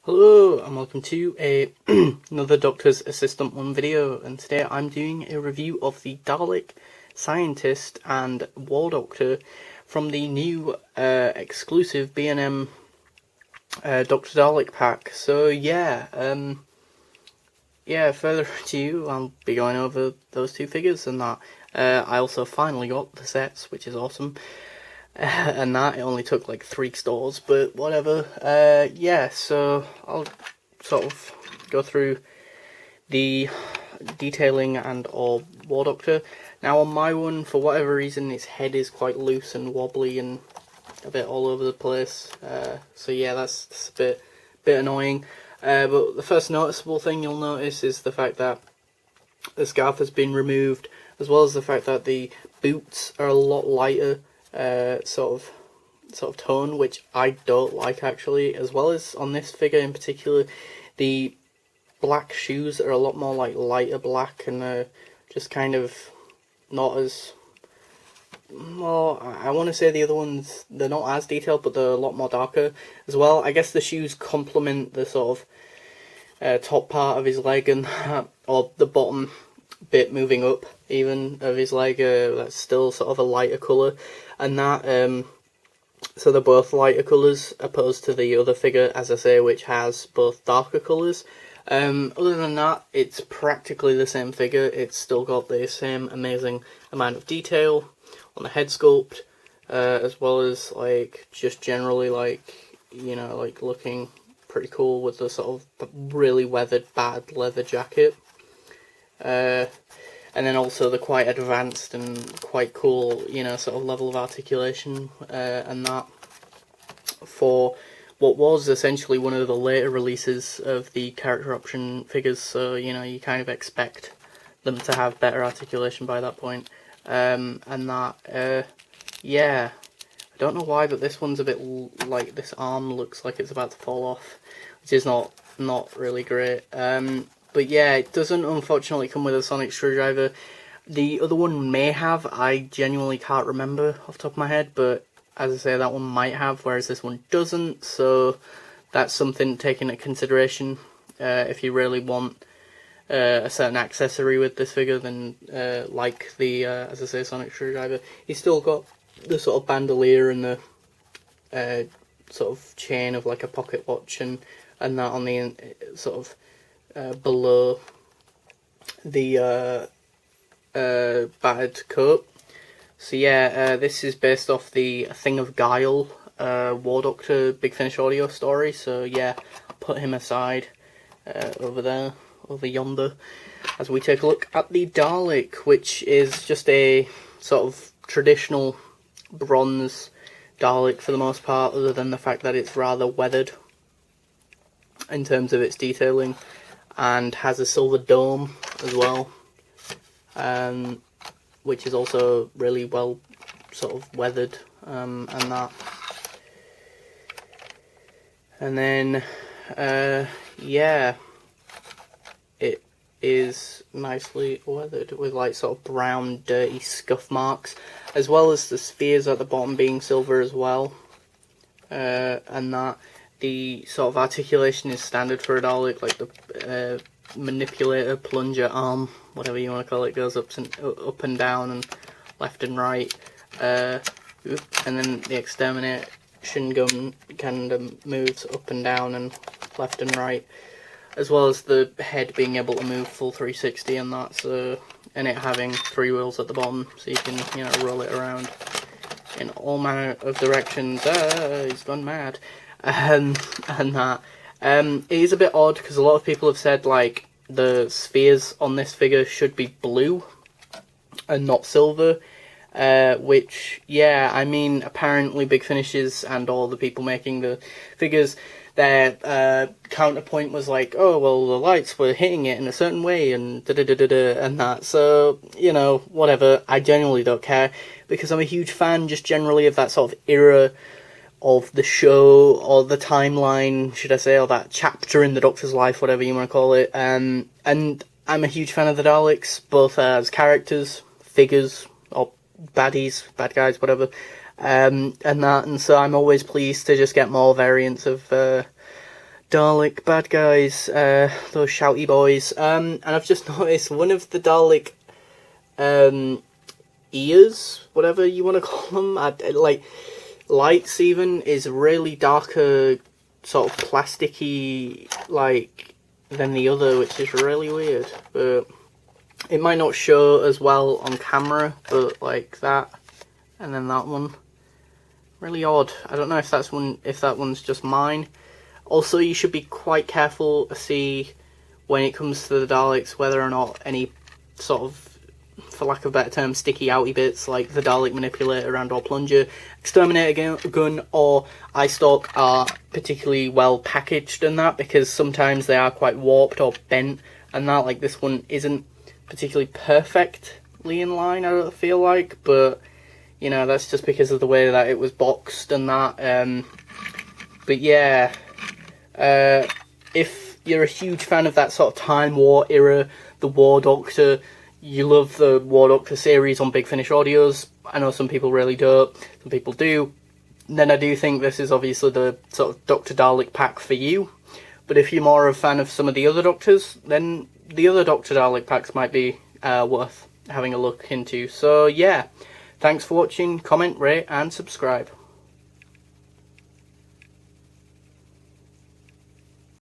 Hello and welcome to another Doctor's Assistant 1 video, and today I'm doing a review of the Dalek Scientist and War Doctor from the new exclusive B&M Dr. Dalek pack. So yeah, further ado, I'll be going over those two figures and that. I also finally got the sets, which is awesome. And that it only took like 3 stores, but whatever. Yeah, so I'll sort of go through the detailing and or War Doctor. Now on my one, for whatever reason, its head is quite loose and wobbly and a bit all over the place. So yeah, that's a bit annoying. But the first noticeable thing you'll notice is the fact that the scarf has been removed, as well as the fact that the boots are a lot lighter. Sort of tone, which I don't like actually, as well as on this figure in particular, the black shoes are a lot more like lighter black and just kind of not as, well, I want to say the other ones, they're not as detailed, but they're a lot more darker as well. I guess the shoes complement the sort of top part of his leg and or the bottom bit moving up even of his leg, that's still sort of a lighter colour, and that so they're both lighter colours opposed to the other figure, as I say, which has both darker colours. Other than that, it's practically the same figure. It's still got the same amazing amount of detail on the head sculpt, as well as like just generally like, you know, like looking pretty cool with the sort of really weathered bad leather jacket. And then also the quite advanced and quite cool, you know, sort of level of articulation, and that for what was essentially one of the later releases of the character option figures. So, you know, you kind of expect them to have better articulation by that point. And that, yeah, I don't know why, but this one's a bit like, this arm looks like it's about to fall off, which is not really great. But yeah, it doesn't unfortunately come with a sonic screwdriver. The other one may have, I genuinely can't remember off the top of my head, but as I say, that one might have, whereas this one doesn't, so that's something to take into consideration. If you really want a certain accessory with this figure, then like the, as I say, sonic screwdriver, he's still got the sort of bandolier and the sort of chain of like a pocket watch and that on the sort of below the battered coat. So yeah, this is based off the Thing of Guile War Doctor Big Finish audio story. So yeah, put him aside over there, over yonder, as we take a look at the Dalek, which is just a sort of traditional bronze Dalek for the most part, other than the fact that it's rather weathered in terms of its detailing, and has a silver dome as well, which is also really well sort of weathered, and that. And then, yeah, it is nicely weathered with like sort of brown dirty scuff marks, as well as the spheres at the bottom being silver as well, and that. The sort of articulation is standard for a Dalek, like the manipulator, plunger, arm, whatever you want to call it, goes up and down and left and right. And then the extermination gun kind of moves up and down and left and right, as well as the head being able to move full 360 and that. So, and it having 3 wheels at the bottom, so you can, you know, roll it around in all manner of directions. He's gone mad. And that it is a bit odd because a lot of people have said like the spheres on this figure should be blue and not silver, which, yeah, I mean, apparently Big Finishes and all the people making the figures, their counterpoint was like, oh well, the lights were hitting it in a certain way and and that. So, you know, whatever, I genuinely don't care, because I'm a huge fan just generally of that sort of era of the show, or the timeline, should I say, or that chapter in the Doctor's life, whatever you want to call it. And I'm a huge fan of the Daleks, both as characters, figures, or baddies, bad guys, whatever, and that. And so I'm always pleased to just get more variants of Dalek bad guys, those shouty boys. And I've just noticed one of the Dalek ears, whatever you want to call them, like lights even, is really darker, sort of plasticky, like, than the other, which is really weird. But it might not show as well on camera, but like that, and then that one, really odd. I don't know if that one's just mine. Also, you should be quite careful to see when it comes to the Daleks whether or not any sort of, for lack of a better term, sticky outy bits like the Dalek manipulator and or plunger, exterminator gun or eye stalk are particularly well packaged and that, because sometimes they are quite warped or bent and that. Like this one isn't particularly perfectly in line, I don't feel like, but you know, that's just because of the way that it was boxed and that. But yeah, if you're a huge fan of that sort of Time War era, the War Doctor, you love the War Doctor series on Big Finish Audios, I know some people really don't, some people do, then I do think this is obviously the sort of Dr. Dalek pack for you. But if you're more a fan of some of the other Doctors, then the other Dr. Dalek packs might be worth having a look into. So yeah, thanks for watching, comment, rate and subscribe.